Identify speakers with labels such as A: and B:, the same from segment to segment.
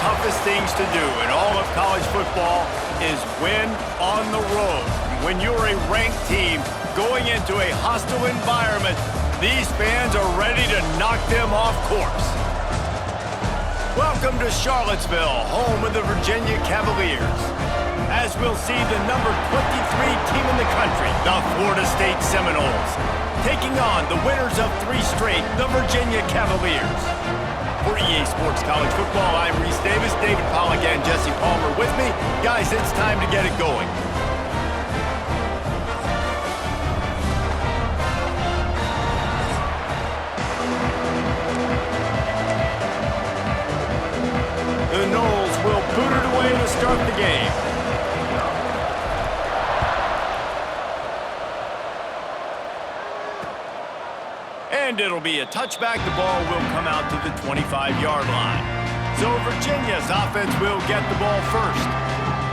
A: toughest things to do in all of college football is win on the road. When you're a ranked team going into a hostile environment, these fans are ready to knock them off course. Welcome to Charlottesville, home of the Virginia Cavaliers. As we'll see the number 23 team in the country, the Florida State Seminoles, taking on the winners of 3 straight, the Virginia Cavaliers. For EA Sports College Football, I'm Reese Davis, David Pollack, and Jesse Palmer with me. Guys, it's time to get it going. The Noles will boot it away to start the game. And it'll be a touchback. The ball will come out to the 25-yard line. So Virginia's offense will get the ball first.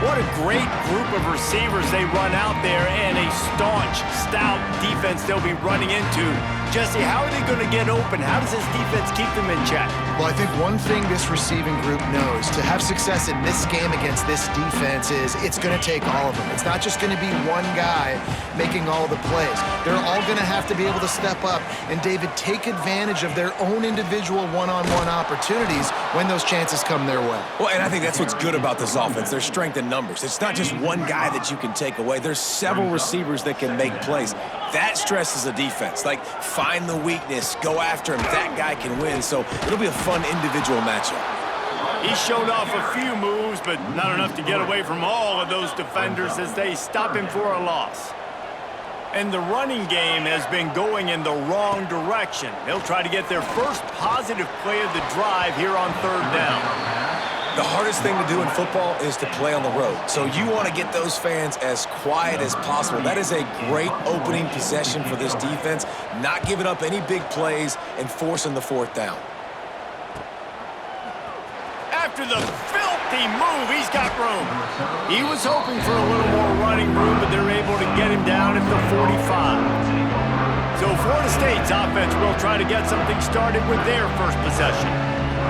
A: What a great group of receivers they run out there, and a staunch, stout defense they'll be running into. Jesse, how are they going to get open? How does this defense keep them in check?
B: Well, I think one thing this receiving group knows to have success in this game against this defense is it's going to take all of them. It's not just going to be one guy making all the plays. They're all going to have to be able to step up and, David, take advantage of their own individual one-on-one opportunities when those chances come their way.
C: Well, and I think that's what's good about this offense, their strength in numbers. It's not just one guy that you can take away. There's several receivers that can make plays. That stresses the defense. Like, find the weakness, go after him. That guy can win. So it'll be a fun individual matchup.
A: He showed off a few moves, but not enough to get away from all of those defenders as they stop him for a loss. And the running game has been going in the wrong direction. They'll try to get their first positive play of the drive here on 3rd down.
C: The hardest thing to do in football is to play on the road. So you want to get those fans as quiet as possible. That is a great opening possession for this defense, not giving up any big plays and forcing the 4th down. After the filthy move, he's got room.
A: He was hoping for a little more running room, but they're able to get him down at the 45. So Florida State's offense will try to get something started with their first possession.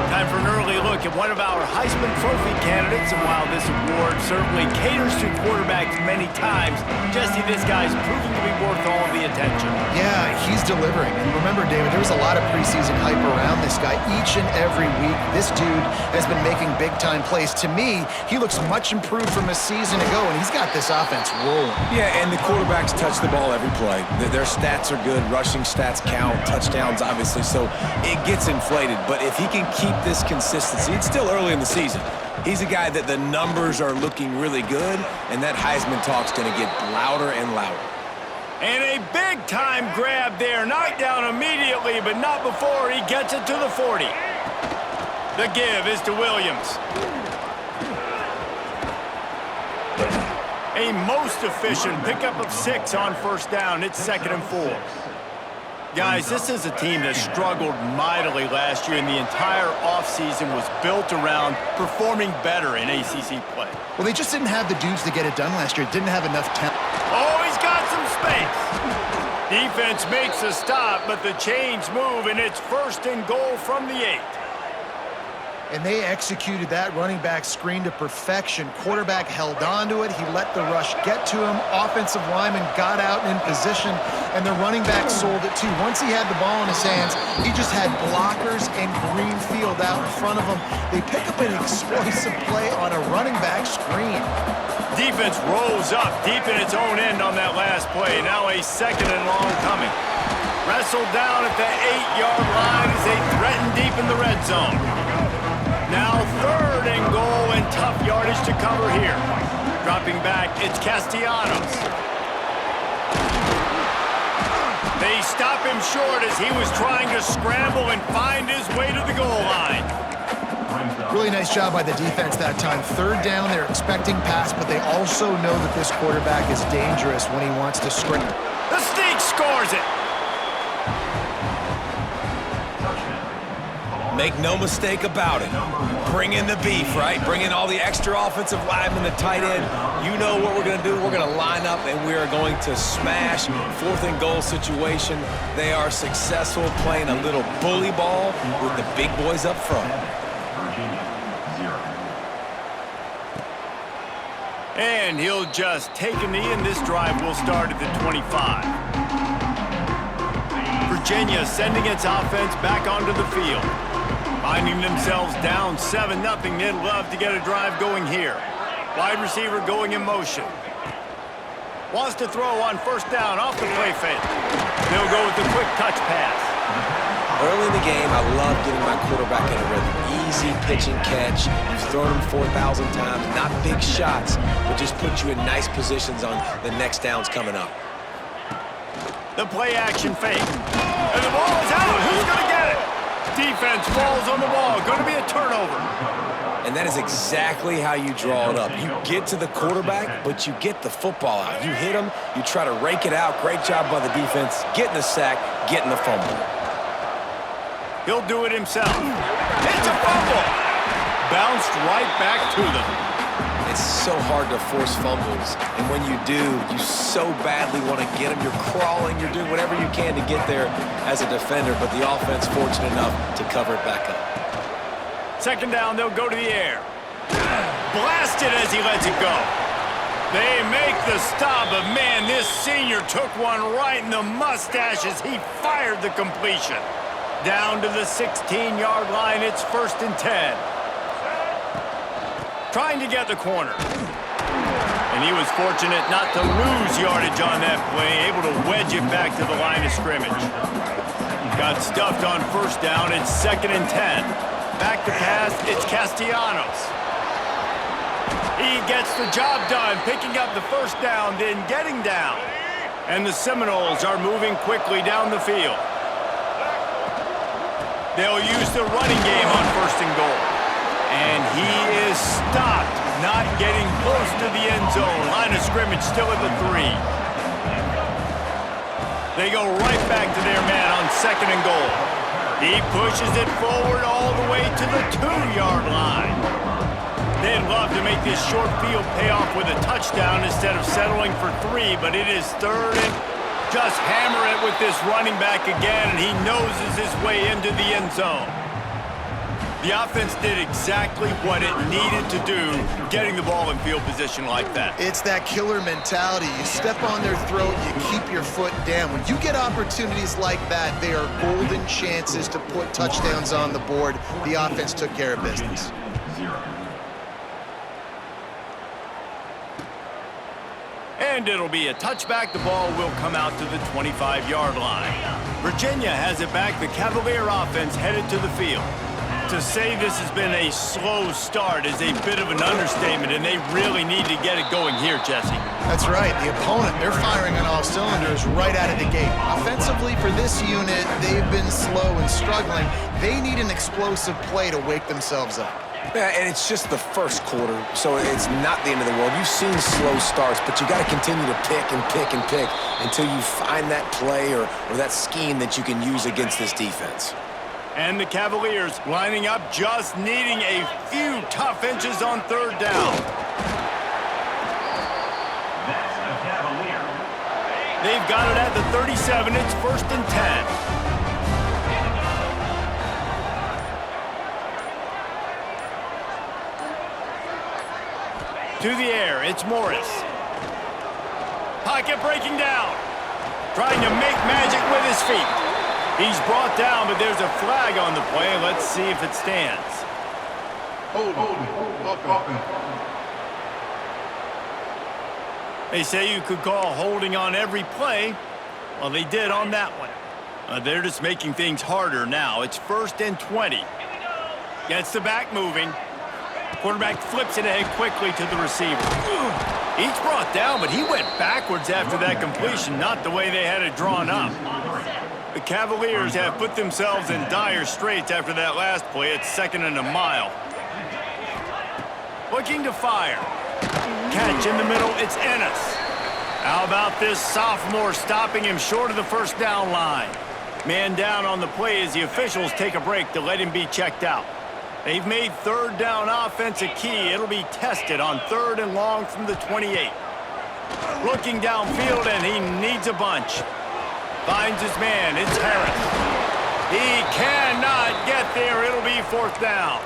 A: Time for an early look at one of our Heisman Trophy candidates, and while this award certainly caters to quarterbacks many times, Jesse, this guy's proving to be worth all the attention.
B: Yeah, he's delivering. And remember, David, there was a lot of preseason hype around this guy each and every week. This dude has been making big-time plays. To me, he looks much improved from a season ago, and he's got this offense rolling.
C: Yeah, and the quarterbacks touch the ball every play. Their stats are good. Rushing stats count. Touchdowns, obviously. So it gets inflated. But if he can keep this consistency, it's still early in the season. He's a guy that the numbers are looking really good, and that Heisman talk's going to get louder and louder.
A: And a big-time grab there. Knocked down immediately, but not before he gets it to the 40. The give is to Williams. A most efficient pickup of 6 on 1st down. It's 2nd and 4. Guys, this is a team that struggled mightily last year, and the entire offseason was built around performing better in ACC play.
B: Well, they just didn't have the dudes to get it done last year. Didn't have enough talent.
A: Oh, he's got some space. Defense makes a stop, but the chains move, and it's 1st and goal from the 8.
B: And they executed that running back screen to perfection. Quarterback held on to it. He let the rush get to him. Offensive lineman got out in position, and the running back sold it too. Once he had the ball in his hands, he just had blockers and green field out in front of him. They pick up an explosive play on a running back screen.
A: Defense rolls up deep in its own end on that last play. Now a 2nd and long coming. Wrestled down at the 8-yard line as they threaten deep in the red zone. Now 3rd and goal, and tough yardage to cover here. Dropping back, it's Castellanos. They stop him short as he was trying to scramble and find his way to the goal line.
B: Really nice job by the defense that time. 3rd down, they're expecting pass, but they also know that this quarterback is dangerous when he wants to scramble.
A: The Sneak scores it.
C: Make no mistake about it. Bring in the beef, right? Bring in all the extra offensive linemen, the tight end. You know what we're going to do. We're going to line up, and we are going to smash 4th and goal situation. They are successful playing a little bully ball with the big boys up front.
D: Virginia, 0.
A: And he'll just take a knee, and this drive will start at the 25. Virginia sending its offense back onto the field. Finding themselves down 7-0, they'd love to get a drive going here. Wide receiver going in motion. Wants to throw on first down off the play fake. They'll go with the quick touch pass.
C: Early in the game, I love getting my quarterback in a rhythm. Easy pitch and catch. You've thrown him 4,000 times. Not big shots, but just put you in nice positions on the next downs coming up.
A: The play action fake. And the ball is out. Who's going to get it? Defense falls on the ball. Going to be a turnover.
C: And that is exactly how you draw it up. You get to the quarterback, but you get the football out. You hit him, you try to rake it out. Great job by the defense. Getting the sack, getting the fumble.
A: He'll do it himself. It's a fumble. Bounced right back to them.
C: It's so hard to force fumbles. And when you do, you so badly want to get them. You're crawling, you're doing whatever you can to get there as a defender, but the offense fortunate enough to cover it back up.
A: Second down, they'll go to the air. Blasted as he lets it go. They make the stop, but man, this senior took one right in the mustache as he fired the completion. Down to the 16-yard line, it's 1st and 10. Trying to get the corner. And he was fortunate not to lose yardage on that play, able to wedge it back to the line of scrimmage. Got stuffed on first down, it's 2nd and 10. Back to pass, it's Castellanos. He gets the job done, picking up the first down, then getting down. And the Seminoles are moving quickly down the field. They'll use the running game on 1st and goal. And he is stopped, not getting close to the end zone. Line of scrimmage still at the 3. They go right back to their man on 2nd and goal. He pushes it forward all the way to the 2-yard line. They'd love to make this short field pay off with a touchdown instead of settling for 3, but it is 3rd and just hammer it with this running back again, and he noses his way into the end zone. The offense did exactly what it needed to do, getting the ball in field position like that.
B: It's that killer mentality. You step on their throat, you keep your foot down. When you get opportunities like that, they are golden chances to put touchdowns on the board. The offense took care of business.
A: And it'll be a touchback. The ball will come out to the 25-yard line. Virginia has it back. The Cavalier offense headed to the field. To say this has been a slow start is a bit of an understatement, and they really need to get it going here, Jesse.
B: That's right. The opponent, they're firing on all cylinders right out of the gate. Offensively, for this unit, they've been slow and struggling. They need an explosive play to wake themselves up.
C: Yeah, and it's just the first quarter, so it's not the end of the world. You've seen slow starts, but you got to continue to pick and pick and pick until you find that play or that scheme that you can use against this defense.
A: And the Cavaliers lining up, just needing a few tough inches on 3rd down. They've got it at the 37. It's 1st and 10. To the air, it's Morris. Pocket breaking down. Trying to make magic with his feet. He's brought down, but there's a flag on the play. Let's see if it stands.
D: Hold.
A: They say you could call holding on every play. Well, they did on that one. They're just making things harder now. It's 1st and 20. Gets the back moving. Quarterback flips it ahead quickly to the receiver. Each brought down, but he went backwards after that completion, not the way they had it drawn up. The Cavaliers have put themselves in dire straits after that last play. It's 2nd and a mile. Looking to fire. Catch in the middle, it's Ennis. How about this sophomore stopping him short of the first down line? Man down on the play as the officials take a break to let him be checked out. They've made 3rd down offense a key. It'll be tested on 3rd and long from the 28. Looking downfield, and he needs a bunch. Finds his man, it's Harris. He cannot get there, it'll be 4th down.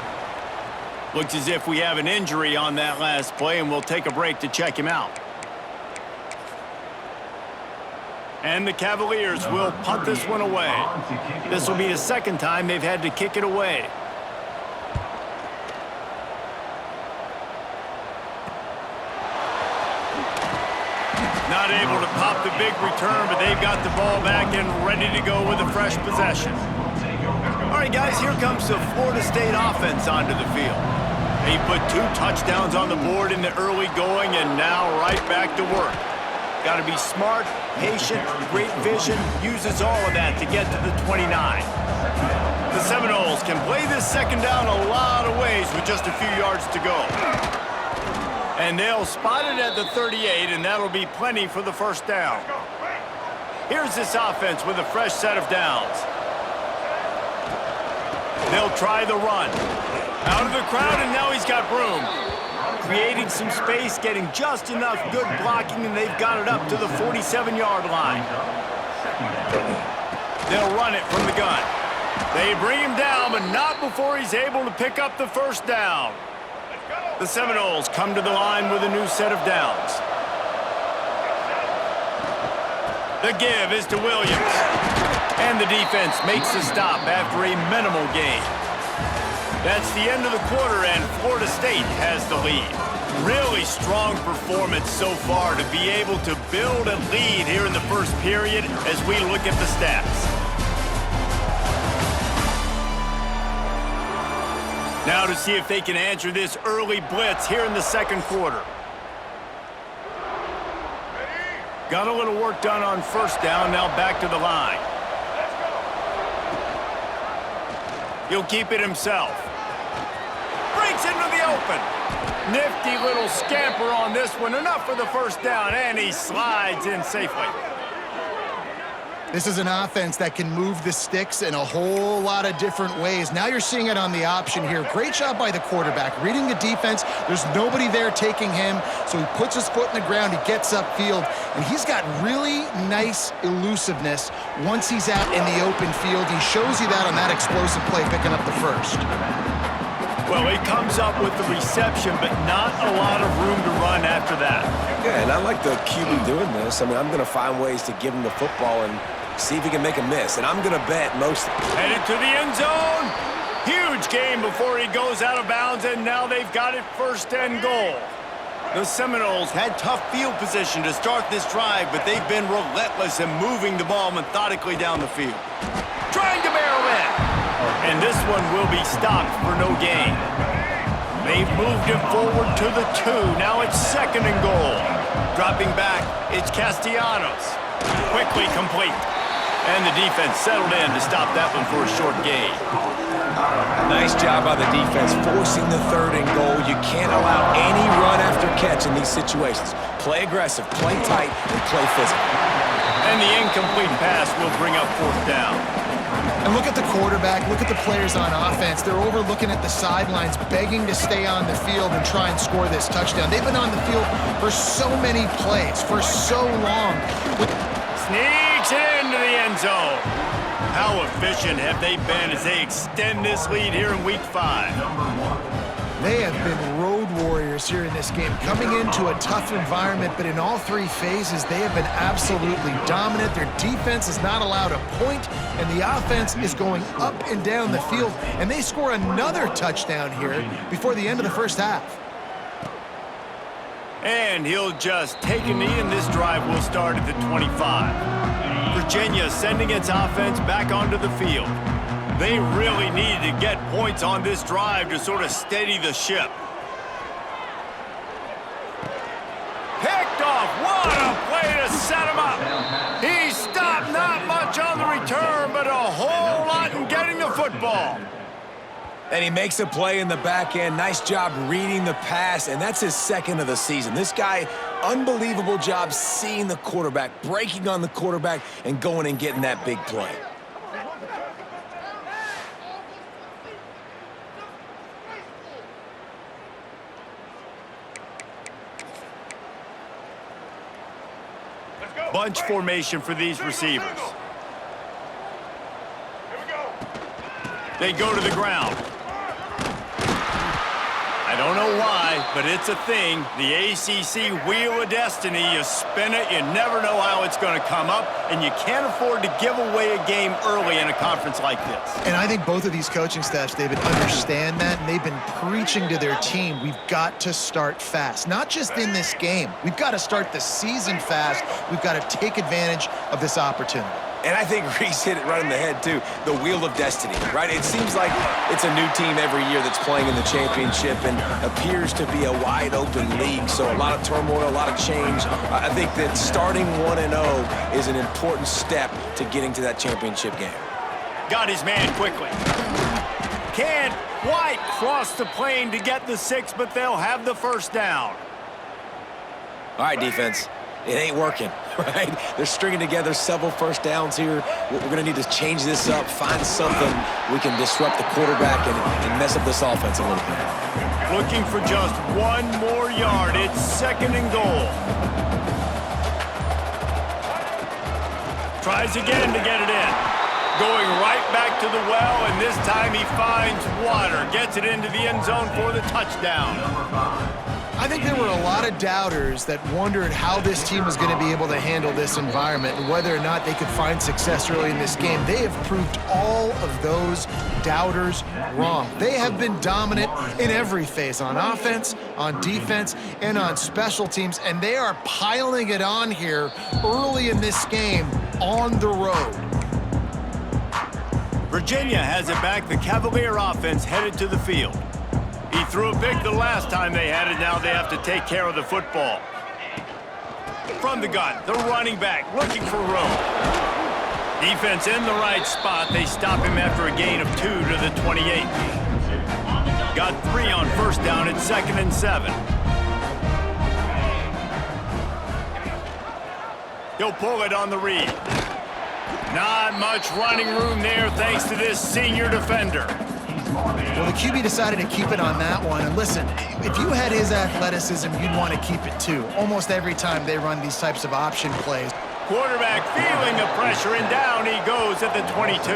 A: Looks as if we have an injury on that last play, and we'll take a break to check him out. And the Cavaliers will punt this one away. This will be the second time they've had to kick it away. Not able to pop the big return, but they've got the ball back and ready to go with a fresh possession. All right, guys, here comes the Florida State offense onto the field. They put 2 touchdowns on the board in the early going, and now right back to work. Got to be smart, patient, great vision, uses all of that to get to the 29. The Seminoles can play this second down a lot of ways with just a few yards to go. And they'll spot it at the 38, and that'll be plenty for the first down. Here's this offense with a fresh set of downs. They'll try the run. Out of the crowd, and now he's got room. Creating some space, getting just enough good blocking, and they've got it up to the 47-yard line. They'll run it from the gun. They bring him down, but not before he's able to pick up the first down. The Seminoles come to the line with a new set of downs. The give is to Williams. And the defense makes the stop after a minimal gain. That's the end of the quarter, and Florida State has the lead. Really strong performance so far to be able to build a lead here in the first period as we look at the stats. Now to see if they can answer this early blitz here in the second quarter. Got a little work done on first down, now back to the line. He'll keep it himself. Breaks into the open. Nifty little scamper on this one. Enough for the first down, and he slides in safely.
B: This is an offense that can move the sticks in a whole lot of different ways. Now you're seeing it on the option here. Great job by the quarterback. Reading the defense, there's nobody there taking him, so he puts his foot in the ground, he gets upfield, and he's got really nice elusiveness once he's out in the open field. He shows you that on that explosive play, picking up the first.
A: Well, he comes up with the reception, but not a lot of room to run after that.
C: Yeah, and I like the QB doing this. I mean, I'm going to find ways to give him the football and see if he can make a miss. And I'm going to bet most...
A: Headed to the end zone. Huge game before he goes out of bounds, and now they've got it first and goal. The Seminoles had tough field position to start this drive, but they've been relentless in moving the ball methodically down the field. Trying to barrel in. And this one will be stopped for no gain. They've moved him forward to the 2. Now it's second and goal. Dropping back, it's Castellanos. Quickly complete. And the defense settled in to stop that one for a short gain.
C: Nice job by the defense forcing the third and goal. You can't allow any run after catch in these situations. Play aggressive, play tight, and play physical.
A: And the incomplete pass will bring up fourth down.
B: And look at the quarterback, look at the players on offense. They're over looking at the sidelines, begging to stay on the field and try and score this touchdown. They've been on the field for so many plays, for so long.
A: Sneaks into the end zone. How efficient have they been as they extend this lead here in Week 5?
B: They have been road warriors here in this game, coming into a tough environment, but in all 3 phases, they have been absolutely dominant. Their defense is not allowed a point, and the offense is going up and down the field, and they score another touchdown here before the end of the first half.
A: And he'll just take a knee, and this drive will start at the 25. Virginia sending its offense back onto the field. They really needed to get points on this drive to sort of steady the ship. Picked off. What a play to set him up. He stopped not much on the return, but a whole lot in getting the football.
C: And he makes a play in the back end. Nice job reading the pass, and that's his second of the season. This guy, unbelievable job seeing the quarterback, breaking on the quarterback, and going and getting that big play.
A: Bunch formation for these receivers. They go to the ground. I don't know why, but it's a thing. The ACC Wheel of Destiny, you spin it, you never know how it's going to come up, and you can't afford to give away a game early in a conference like this.
B: And I think both of these coaching staffs, David, understand that, and they've been preaching to their team, we've got to start fast. Not just in this game. We've got to start the season fast. We've got to take advantage of this opportunity.
C: And I think Reese hit it right in the head, too. The Wheel of Destiny, right? It seems like it's a new team every year that's playing in the championship and appears to be a wide-open league. So a lot of turmoil, a lot of change. I think that starting 1-0 is an important step to getting to that championship game.
A: Got his man quickly. Can't quite cross the plane to get the 6, but they'll have the first down.
C: All right, defense. It ain't working, right? They're stringing together several first downs here. We're going to need to change this up, find something we can disrupt the quarterback and mess up this offense a little bit.
A: Looking for just one more yard. It's 2nd and goal. Tries again to get it in. Going right back to the well, and this time he finds water. Gets it into the end zone for the touchdown.
B: I think there were a lot of doubters that wondered how this team was going to be able to handle this environment and whether or not they could find success early in this game. They have proved all of those doubters wrong. They have been dominant in every phase, on offense, on defense, and on special teams, and they are piling it on here early in this game on the road.
A: Virginia has it back. The Cavalier offense headed to the field. He threw a pick the last time they had it. Now they have to take care of the football. From the gun, the running back looking for room. Defense in the right spot. They stop him after a gain of 2 to the 28. Got 3 on first down. It's 2nd and 7. He'll pull it on the read. Not much running room there thanks to this senior defender.
B: Well, the QB decided to keep it on that one. And listen, if you had his athleticism, you'd want to keep it too. Almost every time they run these types of option plays.
A: Quarterback feeling the pressure, and down he goes at the 22.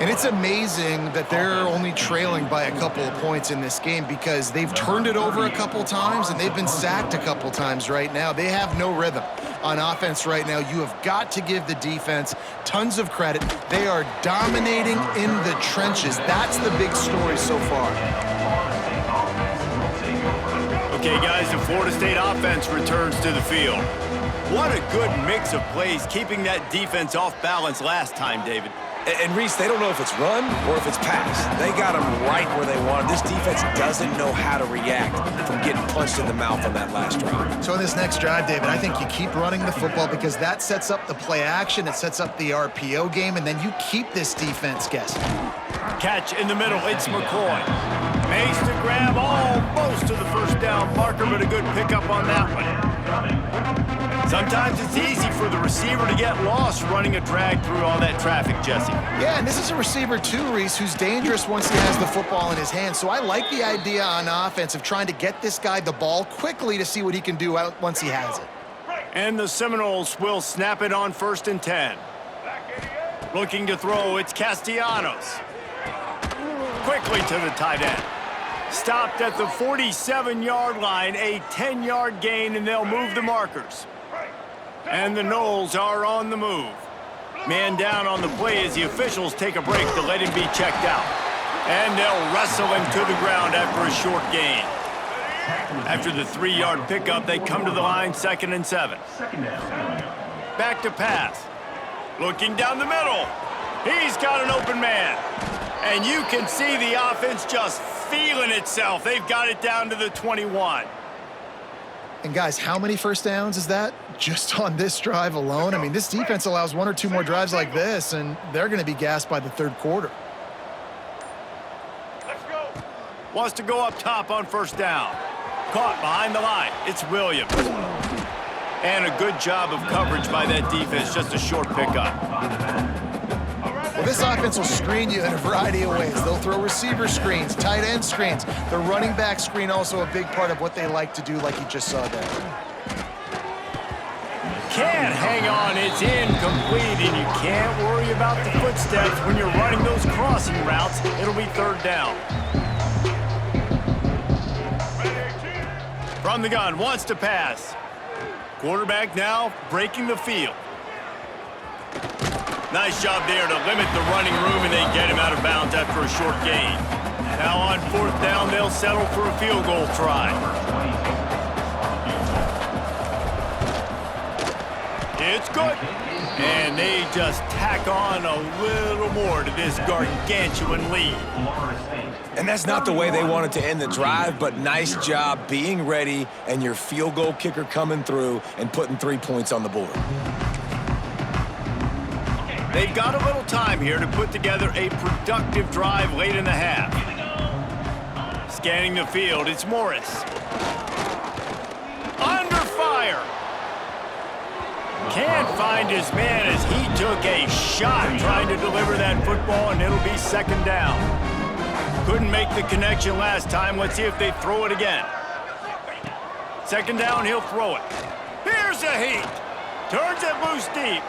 B: And it's amazing that they're only trailing by a couple of points in this game because they've turned it over a couple times and they've been sacked a couple times right now. They have no rhythm on offense right now. You have got to give the defense tons of credit. They are dominating in the trenches. That's the big story so far.
A: Okay, guys, the Florida State offense returns to the field. What a good mix of plays, keeping that defense off balance last time, David.
C: And Reese, they don't know if it's run or if it's pass. They got them right where they want them. This defense doesn't know how to react from getting punched in the mouth on that last drive.
B: So in this next drive, David, I think you keep running the football because that sets up the play action, it sets up the RPO game, and then you keep this defense guessing.
A: Catch in the middle, it's McCoy. Makes the grab almost to the first down marker, but a good pickup on that one. Sometimes it's easy for the receiver to get lost running a drag through all that traffic, Jesse.
B: Yeah, and this is a receiver too, Reese, who's dangerous once he has the football in his hands. So I like the idea on offense of trying to get this guy the ball quickly to see what he can do out once he has it.
A: And the Seminoles will snap it on 1st and 10. Looking to throw, it's Castellanos. Quickly to the tight end. Stopped at the 47-yard line, a 10-yard gain, and they'll move the markers. And the Noles are on the move. Man down on the play as the officials take a break to let him be checked out. And they'll wrestle him to the ground after a short gain. After the 3-yard pickup, they come to the line, 2nd and 7. Back to pass. Looking down the middle. He's got an open man. And you can see the offense just feeling itself. They've got it down to the 21.
B: And guys, how many first downs is that just on this drive alone? I mean, this defense allows 1 or 2 more drives like this, and they're going to be gassed by the 3rd quarter.
A: Let's go. Wants to go up top on 1st down. Caught behind the line. It's Williams. And a good job of coverage by that defense. Just a short pickup.
B: Well, this offense will screen you in a variety of ways. They'll throw receiver screens, tight end screens. The running back screen also a big part of what they like to do, like you just saw there.
A: Can't hang on, it's incomplete, and you can't worry about the footsteps when you're running those crossing routes. It'll be 3rd down. From the gun, wants to pass. Quarterback now breaking the field. Nice job there to limit the running room, and they get him out of bounds after a short gain. Now on 4th down, they'll settle for a field goal try. It's good. And they just tack on a little more to this gargantuan lead.
C: And that's not the way they wanted to end the drive, but nice job being ready and your field goal kicker coming through and putting 3 points on the board.
A: They've got a little time here to put together a productive drive late in the half. Scanning the field, it's Morris. Under fire. Can't find his man as he took a shot trying to deliver that football, and it'll be 2nd down. Couldn't make the connection last time. Let's see if they throw it again. 2nd down, he'll throw it. Here's a heat. Turns it loose deep.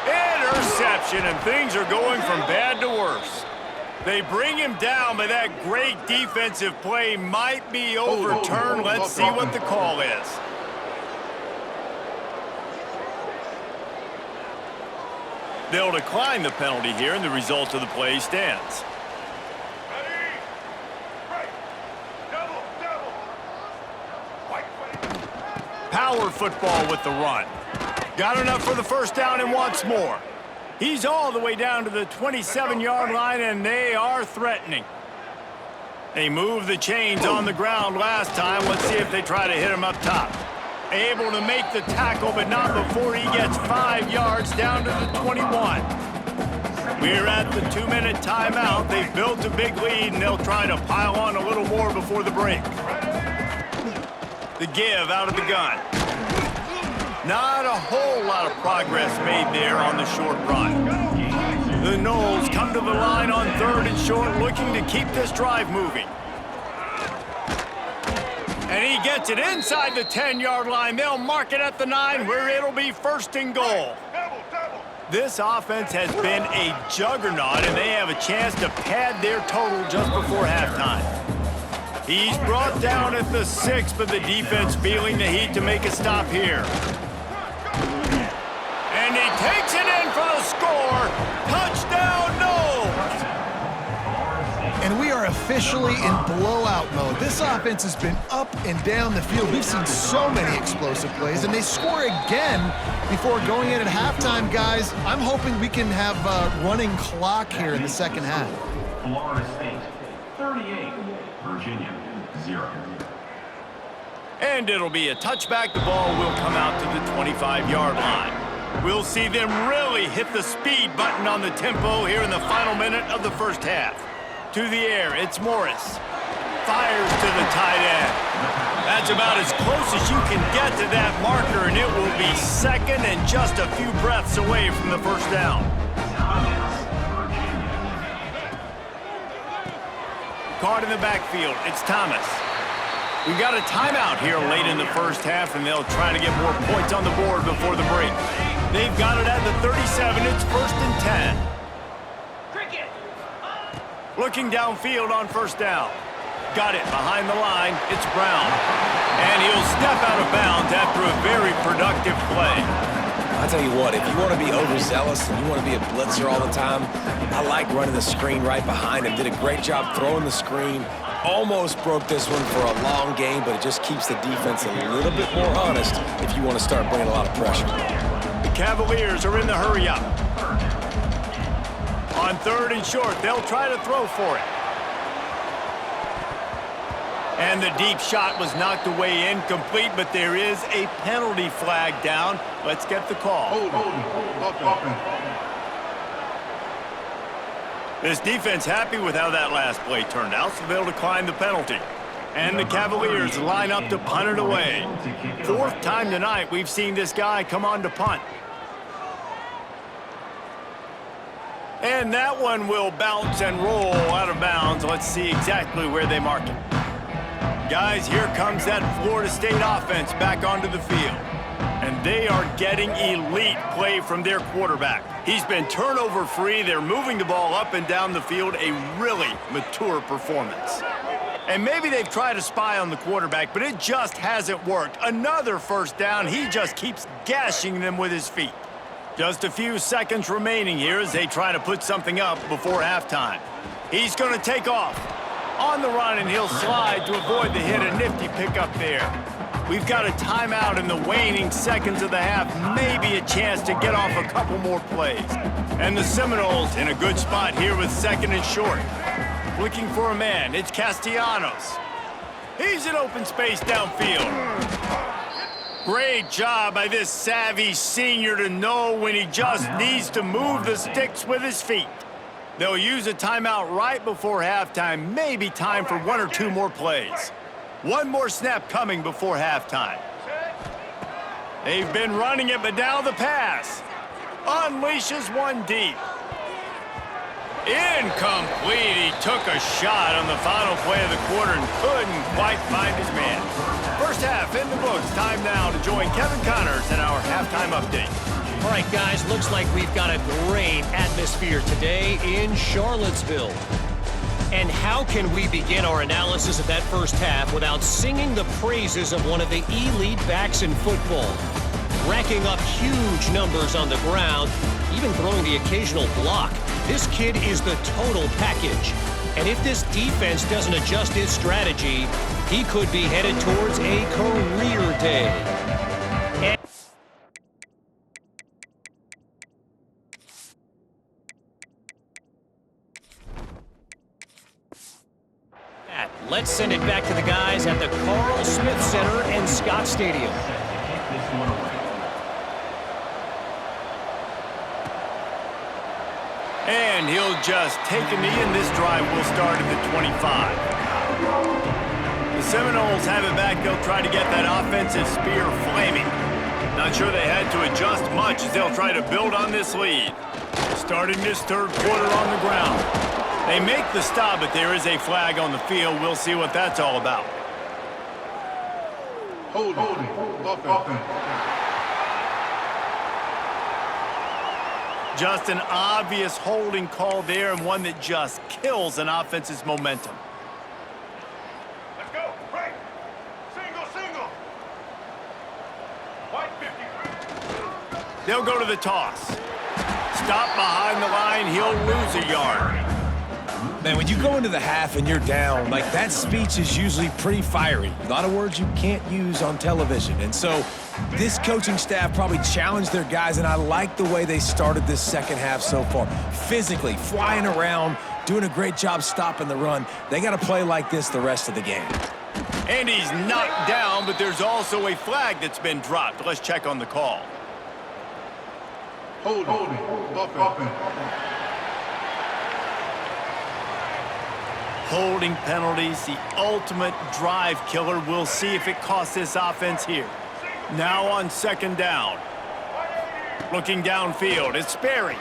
A: Interception, and things are going from bad to worse. They bring him down, but that great defensive play might be overturned. Let's see what the call is. They'll decline the penalty here, and the result of the play stands. Power football with the run. Got enough for the 1st down and wants more. He's all the way down to the 27-yard line, and they are threatening. They moved the chains on the ground last time. Let's see if they try to hit him up top. Able to make the tackle, but not before he gets 5 yards down to the 21. We're at the 2-minute timeout. They've built a big lead, and they'll try to pile on a little more before the break. The give out of the gun. Not a whole lot of progress made there on the short run. The Noles come to the line on 3rd and short, looking to keep this drive moving. And he gets it inside the 10-yard line. They'll mark it at the 9, where it'll be 1st and goal. This offense has been a juggernaut, and they have a chance to pad their total just before halftime. He's brought down at the 6, but the defense feeling the heat to make a stop here. And he takes it in for the score. Touchdown, Noles!
B: And we are officially in blowout mode. This offense has been up and down the field. We've seen so many explosive plays, and they score again before going in at halftime, guys. I'm hoping we can have a running clock here in the 2nd half.
D: Florida State, 38. Virginia, 0.
A: And it'll be a touchback. The ball will come out to the 25-yard line. We'll see them really hit the speed button on the tempo here in the final minute of the 1st half. To the air, it's Morris. Fires to the tight end. That's about as close as you can get to that marker, and it will be 2nd and just a few breaths away from the 1st down. Caught in the backfield, it's Thomas. We've got a timeout here late in the 1st half, and they'll try to get more points on the board before the break. They've got it at the 37. It's 1st and 10. Looking downfield on 1st down. Got it behind the line. It's Brown. And he'll step out of bounds after a very productive play.
C: I'll tell you what, if you want to be overzealous and you want to be a blitzer all the time, I like running the screen right behind him. Did a great job throwing the screen. Almost broke this one for a long game, but it just keeps the defense a little bit more honest if you want to start bringing a lot of pressure.
A: The Cavaliers are in the hurry-up. On 3rd and short, they'll try to throw for it. And the deep shot was knocked away incomplete, but there is a penalty flag down. Let's get the call. This defense happy with how that last play turned out, so they'll decline the penalty. And the Cavaliers line up to punt it away. 4th time tonight we've seen this guy come on to punt. And that one will bounce and roll out of bounds. Let's see exactly where they mark it. Guys, here comes that Florida State offense back onto the field. And they are getting elite play from their quarterback. He's been turnover free. They're moving the ball up and down the field. A really mature performance. And maybe they've tried to spy on the quarterback, but it just hasn't worked. Another first down. He just keeps gashing them with his feet. Just a few seconds remaining here as they try to put something up before halftime. He's going to take off on the run, and he'll slide to avoid the hit. A nifty pickup there. We've got a timeout in the waning seconds of the half. Maybe a chance to get off a couple more plays. And the Seminoles in a good spot here with second and short. Looking for a man. It's Castellanos. He's in open space downfield. Great job by this savvy senior to know when he just needs to move the sticks with his feet. They'll use a timeout right before halftime. Maybe time for one or two more plays. One more snap coming before halftime. They've been running it, but now the pass. Unleashes one deep. Incomplete. He took a shot on the final play of the quarter and couldn't quite find his man. First half in the books. Time now to join Kevin Connors in our halftime update.
E: All right, guys, looks like we've got a great atmosphere today in Charlottesville. And how can we begin our analysis of that first half without singing the praises of one of the elite backs in football? Racking up huge numbers on the ground, even throwing the occasional block. This kid is the total package. And if this defense doesn't adjust its strategy, he could be headed towards a career day. Let's send it back to the guys at the Carl Smith Center and Scott Stadium.
A: And he'll just take a knee, and this drive will start at the 25. The Seminoles have it back. They'll try to get that offensive spear flaming. Not sure they had to adjust much as they'll try to build on this lead. Starting this third quarter on the ground. They make the stop, but there is a flag on the field. We'll see what that's all about.
F: Holding.
A: Just an obvious holding call there, and one that just kills an offense's momentum.
F: Let's go. Right. Single. White 53.
A: They'll go to the toss. Stop behind the line. He'll lose a yard.
C: Man, when you go into the half and you're down, like, that speech is usually pretty fiery. A lot of words you can't use on television. And so this coaching staff probably challenged their guys, and I like the way they started this second half so far. Physically, flying around, doing a great job stopping the run. They got to play like this the rest of the game.
A: And he's knocked down, but there's also a flag that's been dropped. Let's check on the call.
F: Holding.
A: Holding penalties, the ultimate drive killer. We'll see if it costs this offense here. Now on second down. Looking downfield, it's Sperry.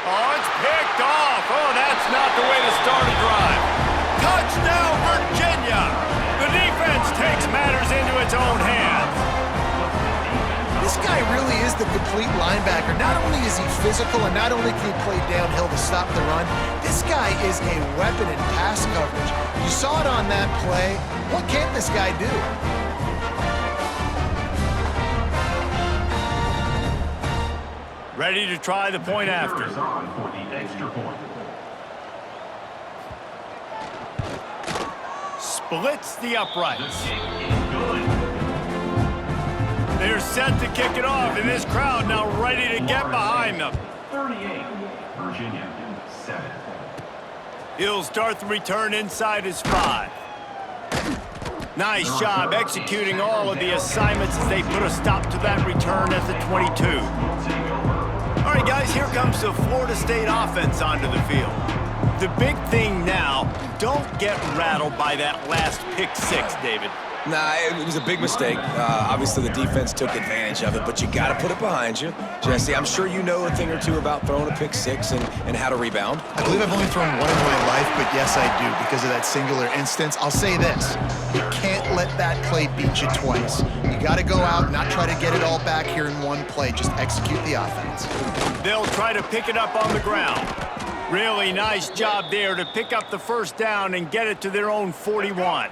A: Oh, it's picked off. Oh, that's not the way to start a drive. Touchdown, Virginia! The defense takes matters into its own hands.
B: This guy really is the complete linebacker. Not only is he physical, and not only can he play downhill to stop the run, this guy is a weapon in pass coverage. You saw it on that play. What can't this guy do?
A: Ready to try the point after.
D: On for the extra point.
A: Splits the uprights.
D: The kick is good.
A: They're set to kick it off, and this crowd now ready to get behind them.
D: 38, Virginia 7.
A: He'll start the return inside his 5. Nice job executing all of the assignments as they put a stop to that return at the 22. All right, guys, here comes the Florida State offense onto the field. The big thing now, don't get rattled by that last pick 6, David.
C: Nah, it was a big mistake. Obviously, the defense took advantage of it, but you got to put it behind you. Jesse, I'm sure you know a thing or two about throwing a pick 6 and how to rebound.
B: I believe I've only thrown one in my life, but yes, I do, because of that singular instance. I'll say this. You can't let that play beat you twice. You got to go out and not try to get it all back here in one play. Just execute the offense.
A: They'll try to pick it up on the ground. Really nice job there to pick up the first down and get it to their own 41.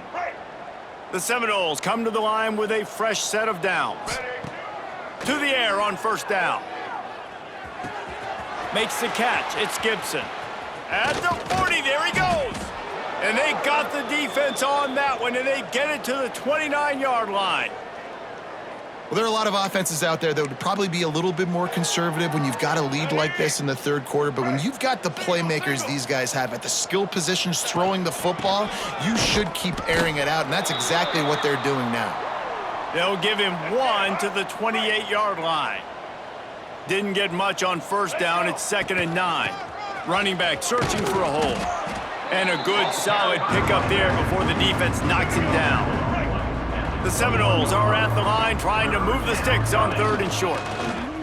A: The Seminoles come to the line with a fresh set of downs. To the air on first down. Makes the catch. It's Gibson. At the 40, there he goes. And they got the defense on that one, and they get it to the 29-yard line.
B: Well, there are a lot of offenses out there that would probably be a little bit more conservative when you've got a lead like this in the third quarter. But when you've got the playmakers these guys have at the skill positions throwing the football, you should keep airing it out, and that's exactly what they're doing now.
A: They'll give him one to the 28-yard line. Didn't get much on first down. It's 2nd and 9. Running back searching for a hole. And a good, solid pickup there before the defense knocks him down. The Seminoles are at the line trying to move the sticks on 3rd and short.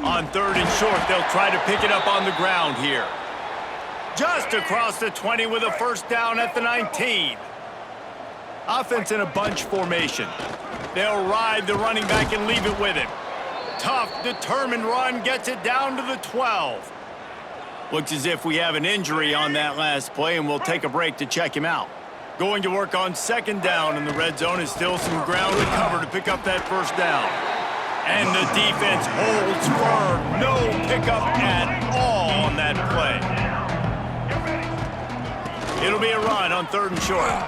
A: On 3rd and short, they'll try to pick it up on the ground here. Just across the 20 with a first down at the 19. Offense in a bunch formation. They'll ride the running back and leave it with him. Tough, determined run gets it down to the 12. Looks as if we have an injury on that last play, and we'll take a break to check him out. Going to work on 2nd down in the red zone is still some ground to cover to pick up that first down. And the defense holds firm. No pickup at all on that play. It'll be a run on 3rd and short.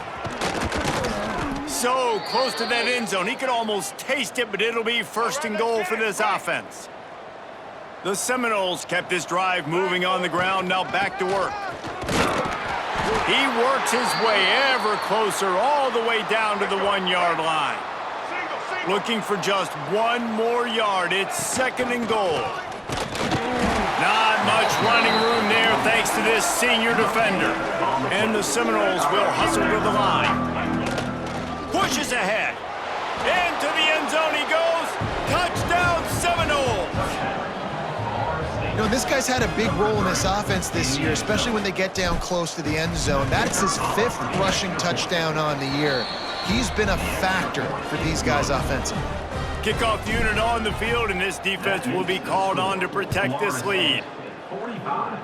A: So close to that end zone. He could almost taste it, but it'll be 1st and goal for this offense. The Seminoles kept this drive moving on the ground, now back to work. He works his way ever closer all the way down to the 1-yard line. Looking for just one more yard. It's 2nd and goal. Not much running room there thanks to this senior defender. And the Seminoles will hustle to the line. Pushes ahead. Into the end zone he goes. Touchdown Seminoles.
B: You know, this guy's had a big role in this offense this year, especially when they get down close to the end zone. That's his 5th rushing touchdown on the year. He's been a factor for these guys offensively.
A: Kickoff unit on the field, and this defense will be called on to protect this lead.
D: 45,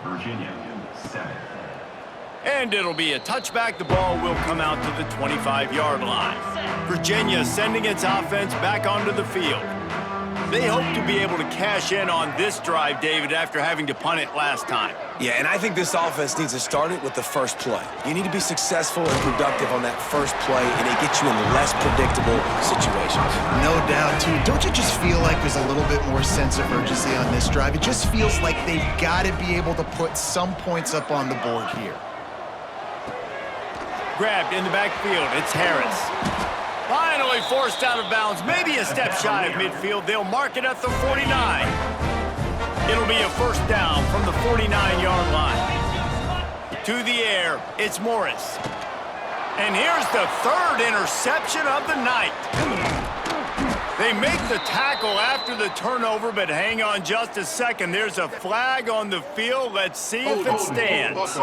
D: Virginia 7.
A: And it'll be a touchback. The ball will come out to the 25-yard line. Virginia sending its offense back onto the field. They hope to be able to cash in on this drive, David, after having to punt it last time.
C: Yeah, and I think this offense needs to start it with the first play. You need to be successful and productive on that first play, and it gets you in less predictable situations.
B: No doubt, too. Don't you just feel like there's a little bit more sense of urgency on this drive? It just feels like they've got to be able to put some points up on the board here.
A: Grabbed in the backfield. It's Harris. Finally forced out of bounds. Maybe a step shy of midfield. They'll mark it at the 49. It'll be a first down from the 49-yard line. To the air, it's Morris. And here's the 3rd interception of the night. They make the tackle after the turnover, but hang on just a second. There's a flag on the field. Let's see if it stands.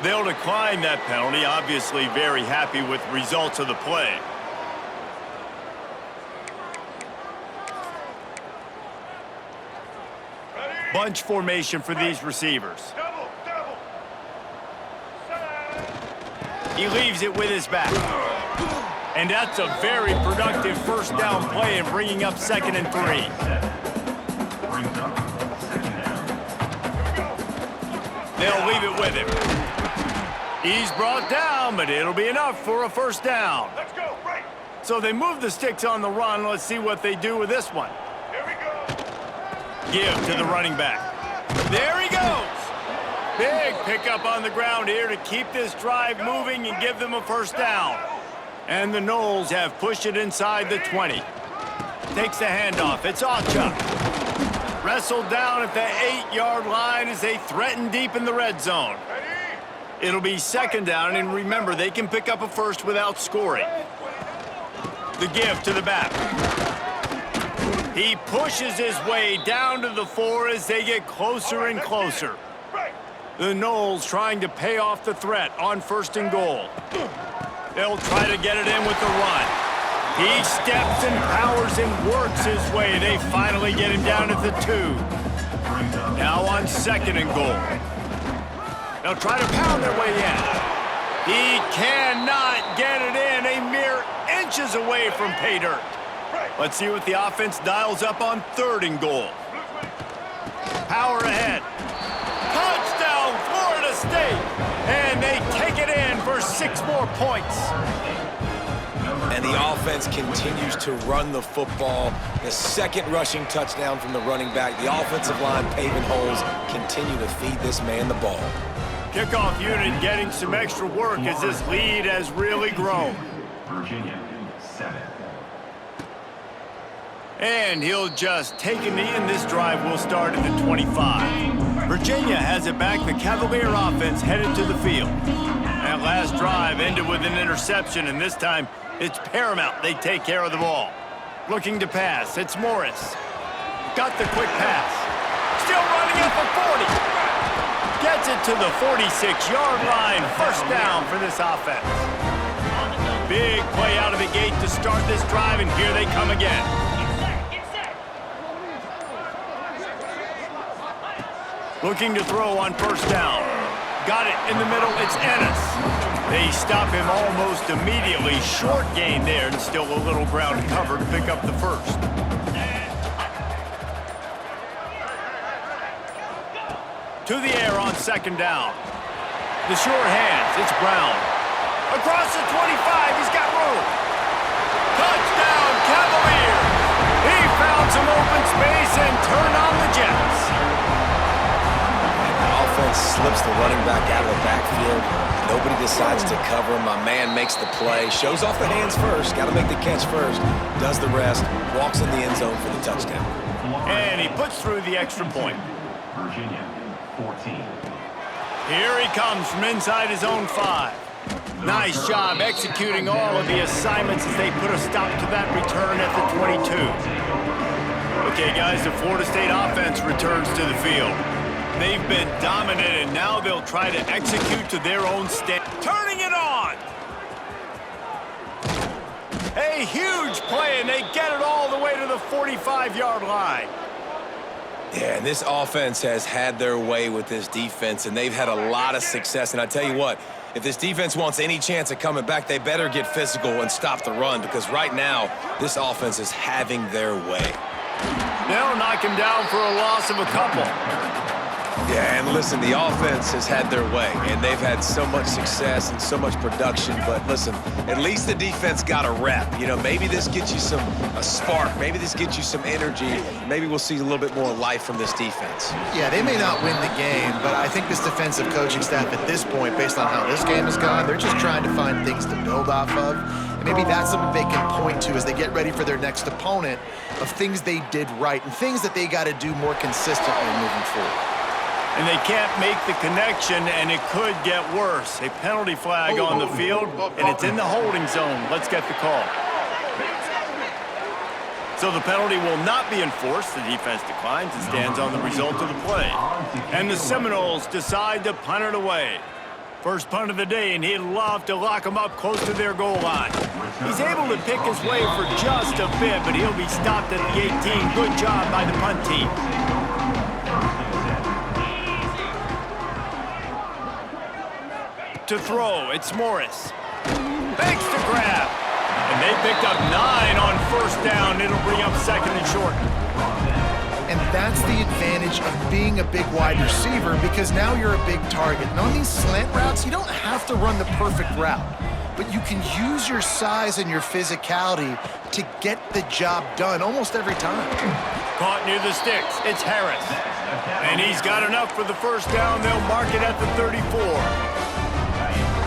A: They'll decline that penalty, obviously very happy with the results of the play. Bunch formation for these receivers. He leaves it with his back. And that's a very productive first down play and bringing up 2nd and 3.
D: Brings up 2nd down.
A: They'll leave it with him. He's brought down, but it'll be enough for a first down.
F: Let's go, right.
A: So they move the sticks on the run. Let's see what they do with this one.
F: Here we go.
A: Give to the running back. There he goes. Big pickup on the ground here to keep this drive moving and give them a first down. And the Noles have pushed it inside the 20. Takes the handoff. It's Acha. Wrestled down at the 8-yard line as they threaten deep in the red zone. It'll be 2nd down, and remember, they can pick up a first without scoring. The give to the back. He pushes his way down to the 4 as they get closer and closer. The Noles trying to pay off the threat on 1st and goal. They'll try to get it in with the run. He steps and powers and works his way. They finally get him down at the 2.
D: Brings up
A: Now on 2nd and goal. They'll try to pound their way in. He cannot get it in. A mere inches away from pay dirt. Let's see what the offense dials up on 3rd and goal. Power ahead. Touchdown, Florida State. And they take it in for 6 more points.
C: And the offense continues to run the football. The 2nd rushing touchdown from the running back. The offensive line paving holes. Continue to feed this man the ball.
A: Kickoff unit getting some extra work as this lead has really grown.
D: Virginia, 7.
A: And he'll just take a knee, and this drive will start at the 25. Virginia has it back. The Cavalier offense headed to the field. That last drive ended with an interception, and this time it's paramount they take care of the ball. Looking to pass. It's Morris. Got the quick pass. Still running at the 40. Gets it to the 46-yard line. First down for this offense. Big play out of the gate to start this drive, and here they come again. Looking to throw on 1st down. Got it in the middle. It's Ennis. They stop him almost immediately. Short gain there, and still a little ground to cover to pick up the 1st. To the air on 2nd down. The sure hands. It's Brown. Across the 25. He's got room. Touchdown, Cavaliers. He found some open space and turned on the Jets.
C: Offense slips the running back out of the backfield. Nobody decides to cover him. My man makes the play. Shows off the hands first. Got to make the catch first. Does the rest. Walks in the end zone for the touchdown.
A: And he puts through the extra point.
D: Virginia, 14.
A: Here he comes from inside his own 5. Nice job executing all of the assignments as they put a stop to that return at the 22. Okay, guys, the Florida State offense returns to the field. They've been dominant, and now they'll try to execute to their own stand. Turning it on! A huge play, and they get it all the way to the 45-yard line.
C: Yeah, and this offense has had their way with this defense, and they've had a lot of success. And I tell you what, if this defense wants any chance of coming back, they better get physical and stop the run, because right now, this offense is having their way.
A: They'll knock him down for a loss of a couple.
C: Yeah, and listen, the offense has had their way, and they've had so much success and so much production. But listen, at least the defense got a rep. You know, maybe this gets you a spark. Maybe this gets you some energy. Maybe we'll see a little bit more life from this defense.
B: Yeah, they may not win the game, but I think this defensive coaching staff at this point, based on how this game has gone, they're just trying to find things to build off of. And maybe that's something they can point to as they get ready for their next opponent, of things they did right and things that they got to do more consistently moving forward.
A: And they can't make the connection, and it could get worse. A penalty flag on the field, and it's in the holding zone. Let's get the call. So the penalty will not be enforced. The defense declines and stands on the result of the play. And the Seminoles decide to punt it away. First punt of the day, and he'd love to lock them up close to their goal line. He's able to pick his way for just a bit, but he'll be stopped at the 18. Good job by the punt team. To throw, it's Morris. Makes the grab. And they picked up 9 on 1st down. It'll bring up 2nd and short.
B: And that's the advantage of being a big wide receiver, because now you're a big target. And on these slant routes, you don't have to run the perfect route, but you can use your size and your physicality to get the job done almost every time.
A: Caught near the sticks. It's Harris. And he's got enough for the 1st down. They'll mark it at the 34.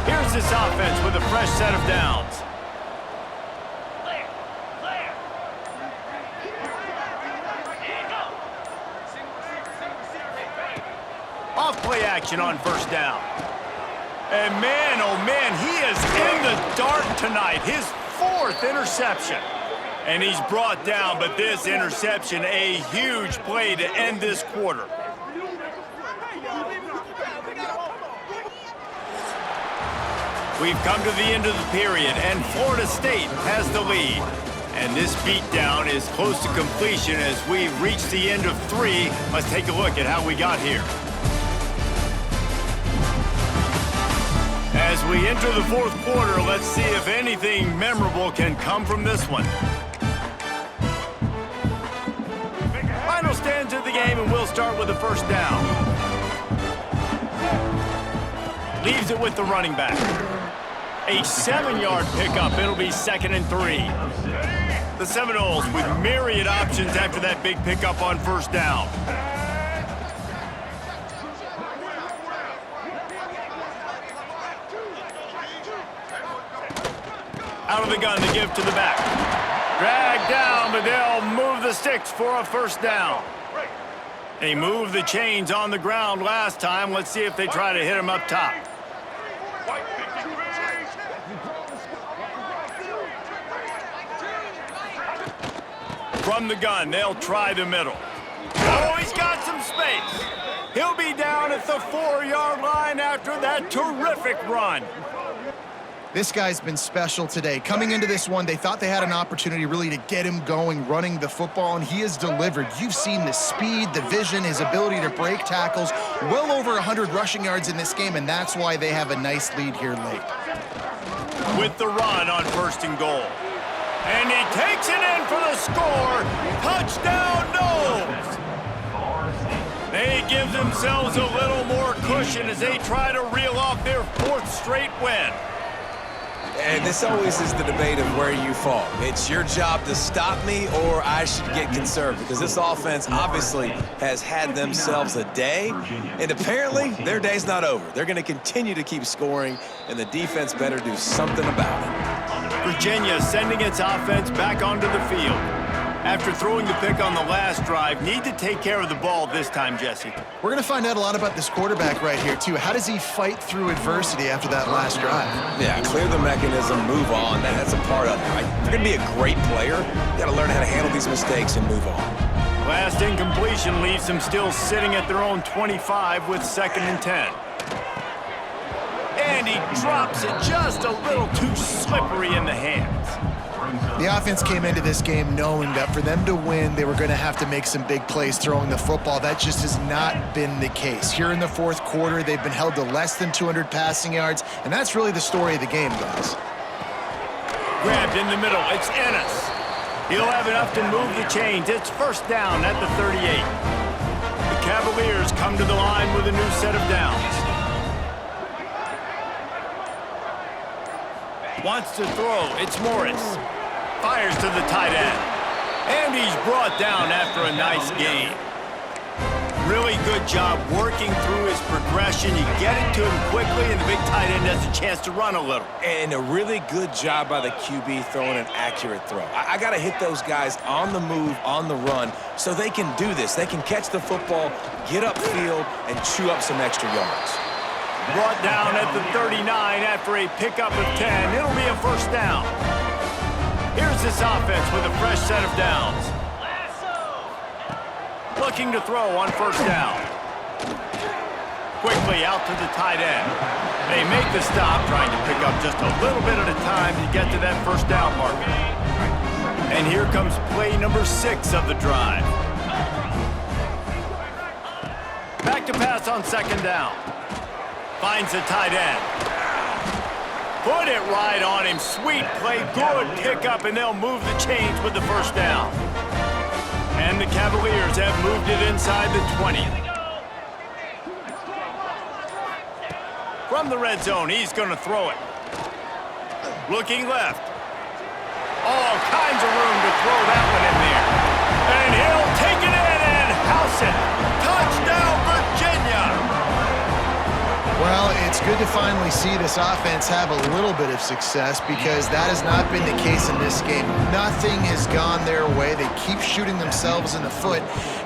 A: Here's this offense with a fresh set of downs. Off play action on 1st down. And man, oh man, he is in the dark tonight. His 4th interception. And he's brought down, but this interception, a huge play to end this quarter. We've come to the end of the period, and Florida State has the lead. And this beatdown is close to completion as we reach the end of 3. Let's take a look at how we got here. As we enter the 4th quarter, let's see if anything memorable can come from this one. Final stands of the game, and we'll start with the first down. Leaves it with the running back. A 7-yard pickup. It'll be 2nd and 3. The Seminoles with myriad options after that big pickup on first down. Out of the gun to give to the back. Dragged down, but they'll move the sticks for a first down. They moved the chains on the ground last time. Let's see if they try to hit him up top. From the gun, they'll try the middle. Oh, he's got some space. He'll be down at the 4-yard line after that terrific run.
B: This guy's been special today. Coming into this one, they thought they had an opportunity really to get him going, running the football, and he has delivered. You've seen the speed, the vision, his ability to break tackles. Well over 100 rushing yards in this game, and that's why they have a nice lead here late.
A: With the run on 1st and goal. And he takes it in for the score. Touchdown, Noles! They give themselves a little more cushion as they try to reel off their 4th straight win.
C: And this always is the debate of where you fall. It's your job to stop me, or I should get conservative, because this offense obviously has had themselves a day, and apparently their day's not over. They're going to continue to keep scoring, and the defense better do something about it.
A: Virginia sending its offense back onto the field. After throwing the pick on the last drive, need to take care of the ball this time, Jesse.
B: We're going to find out a lot about this quarterback right here, too. How does he fight through adversity after that last drive?
C: Yeah, clear the mechanism, move on. That's a part of it, right? If you're going to be a great player, you got to learn how to handle these mistakes and move on.
A: Last incompletion leaves them still sitting at their own 25 with 2nd and 10. And he drops it just a little too slippery in the hands.
B: The offense came into this game knowing that for them to win, they were going to have to make some big plays throwing the football. That just has not been the case. Here in the 4th quarter, they've been held to less than 200 passing yards, and that's really the story of the game, guys.
A: Grabbed in the middle. It's Ennis. He'll have enough to move the chains. It's 1st down at the 38. The Cavaliers come to the line with a new set of downs. Wants to throw. It's Morris. Fires to the tight end. And he's brought down after a nice gain. Really good job working through his progression. You get it to him quickly, and the big tight end has a chance to run a little.
C: And a really good job by the QB throwing an accurate throw. I got to hit those guys on the move, on the run, so they can do this. They can catch the football, get upfield, and chew up some extra yards.
A: Brought down at the 39 after a pickup of 10. It'll be a 1st down. Here's this offense with a fresh set of downs. Looking to throw on 1st down. Quickly out to the tight end. They make the stop, trying to pick up just a little bit at a time to get to that 1st down marker. And here comes play number 6 of the drive. Back to pass on 2nd down. Finds the tight end. Put it right on him. Sweet play, good pickup, and they'll move the chains with the 1st down. And the Cavaliers have moved it inside the 20. From the red zone, he's going to throw it. Looking left. All kinds of room to throw that one in there. And he'll take it in and house it. Touchdown, Virginia!
B: Well, it's good to finally see this offense have a little bit of success, because that has not been the case in this game. Nothing has gone their way. They keep shooting themselves in the foot.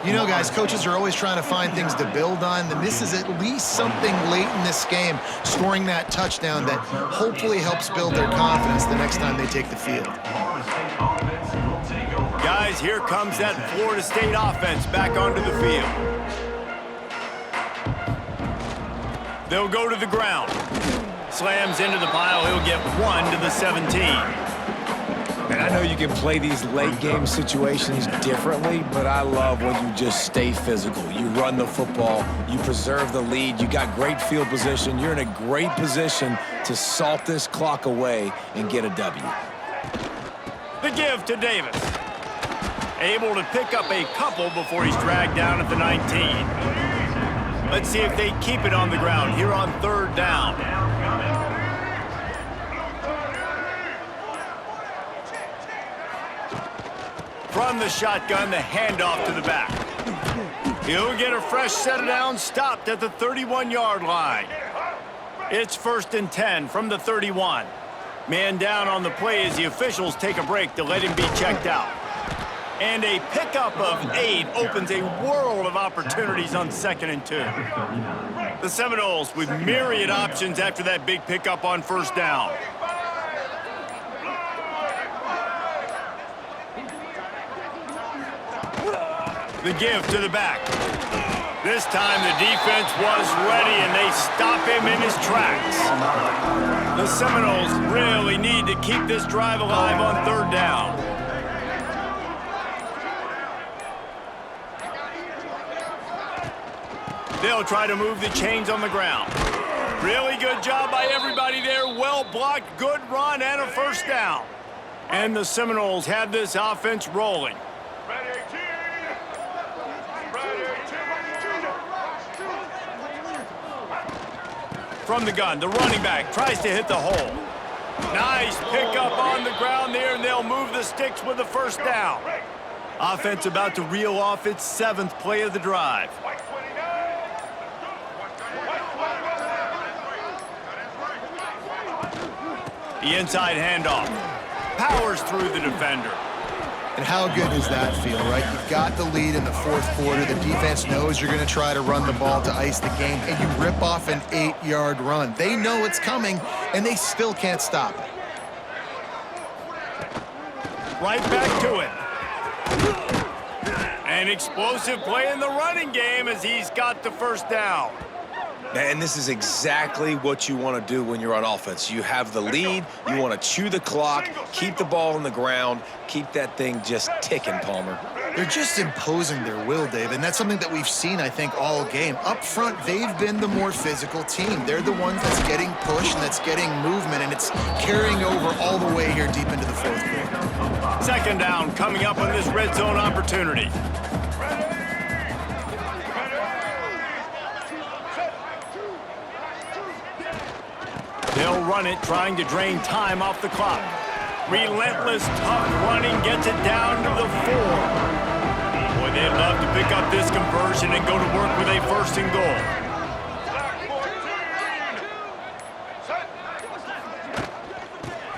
B: You know, guys, coaches are always trying to find things to build on, and this is at least something late in this game, scoring that touchdown that hopefully helps build their confidence the next time they take the field.
A: Guys, here comes that Florida State offense back onto the field. They'll go to the ground. Slams into the pile. He'll get 1 to the 17. And I
C: know you can play these late game situations differently, but I love when you just stay physical. You run the football, you preserve the lead, you got great field position, you're in a great position to salt this clock away and get a W.
A: The give to Davis. Able to pick up a couple before he's dragged down at the 19. Let's see if they keep it on the ground here on 3rd down. From the shotgun, the handoff to the back. He'll get a fresh set of downs stopped at the 31-yard line. It's 1st and 10 from the 31. Man down on the play as the officials take a break to let him be checked out. And a pickup of 8 opens a world of opportunities on 2nd and 2. The Seminoles with myriad options after that big pickup on 1st down. The give to the back. This time the defense was ready and they stop him in his tracks. The Seminoles really need to keep this drive alive on 3rd down. They'll try to move the chains on the ground. Really good job by everybody there. Well blocked, good run, and a 1st down. And the Seminoles have this offense rolling. From the gun, the running back tries to hit the hole. Nice pickup on the ground there, and they'll move the sticks with the 1st down. Offense about to reel off its 7th play of the drive. The inside handoff. Powers through the defender.
B: And how good does that feel, right? You've got the lead in the 4th quarter. The defense knows you're going to try to run the ball to ice the game, and you rip off an 8-yard run. They know it's coming, and they still can't stop it.
A: Right back to it. An explosive play in the running game as he's got the 1st down.
C: And this is exactly what you want to do when you're on offense. You have the lead, you want to chew the clock, keep the ball on the ground, keep that thing just ticking, Palmer.
B: They're just imposing their will, Dave, and that's something that we've seen, I think, all game. Up front, they've been the more physical team. They're the ones that's getting pushed and that's getting movement, and it's carrying over all the way here deep into the 4th quarter.
A: 2nd down coming up on this red zone opportunity. They'll run it, trying to drain time off the clock. Relentless, tough running gets it down to the 4. Boy, they'd love to pick up this conversion and go to work with a 1st and goal.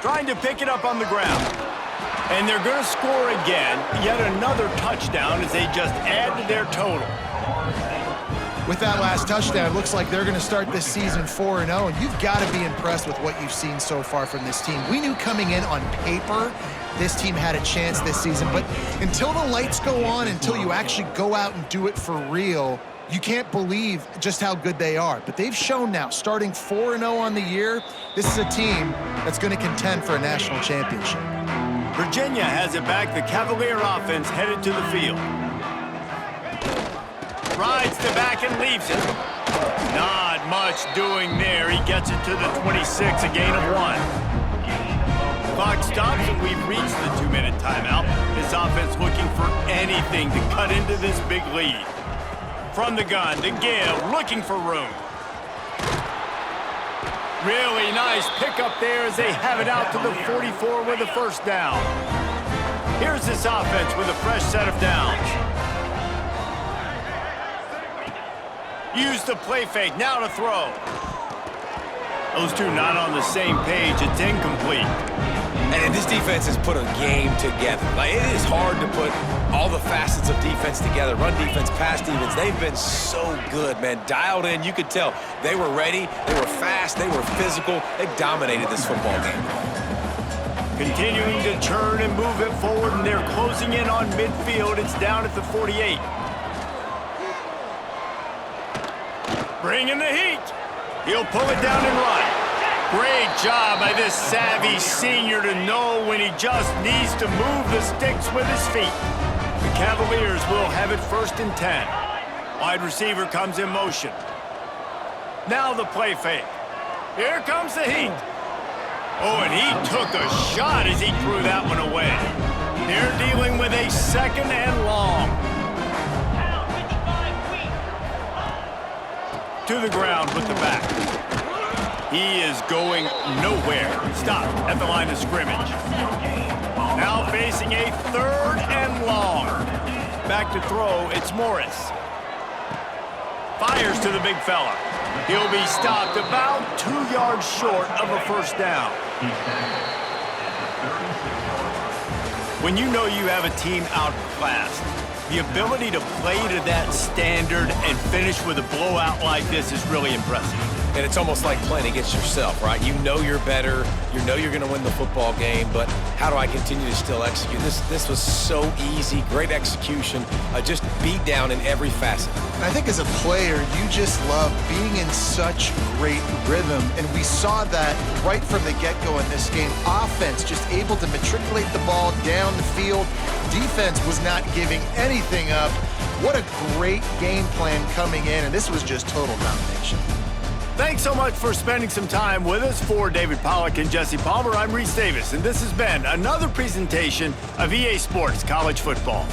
A: Trying to pick it up on the ground. And they're going to score again. Yet another touchdown as they just add to their total.
B: With that last touchdown, it looks like they're going to start this season 4-0, and you've got to be impressed with what you've seen so far from this team. We knew coming in on paper this team had a chance this season, but until the lights go on, until you actually go out and do it for real, you can't believe just how good they are. But they've shown now, starting 4-0 on the year, this is a team that's going to contend for a national championship.
A: Virginia has it back. The Cavalier offense headed to the field. Rides to back and leaves it. Not much doing there. He gets it to the 26, a gain of 1. Clock stops and we've reached the 2-minute timeout. This offense looking for anything to cut into this big lead. From the gun, the give, looking for room. Really nice pickup there as they have it out to the 44 with a 1st down. Here's this offense with a fresh set of downs. Use the play fake, now to throw. Those two not on the same page, it's incomplete.
C: And this defense has put a game together. Like, it is hard to put all the facets of defense together. Run defense, pass defense, they've been so good, man. Dialed in, you could tell. They were ready, they were fast, they were physical. They dominated this football game.
A: Continuing to turn and move it forward, and they're closing in on midfield. It's down at the 48. Bringing the heat. He'll pull it down and run. Great job by this savvy senior to know when he just needs to move the sticks with his feet. The Cavaliers will have it 1st and 10. Wide receiver comes in motion. Now the play fake. Here comes the heat. Oh, and he took a shot as he threw that one away. They're dealing with a 2nd and long. To the ground with the back. He is going nowhere. Stop at the line of scrimmage. Now facing a 3rd and long. Back to throw, it's Morris. Fires to the big fella. He'll be stopped about 2 yards short of a 1st down. When you know you have a team outclassed, the ability to play to that standard and finish with a blowout like this is really impressive.
C: And it's almost like playing against yourself, right? You know you're better. You know you're going to win the football game, but how do I continue to still execute? This was so easy, great execution, just beat down in every facet.
B: And I think as a player, you just love being in such great rhythm, and we saw that right from the get-go in this game. Offense just able to matriculate the ball down the field. Defense was not giving anything up. What a great game plan coming in, and this was just total domination.
A: Thanks so much for spending some time with us. For David Pollack and Jesse Palmer, I'm Reese Davis, and this has been another presentation of EA Sports College Football.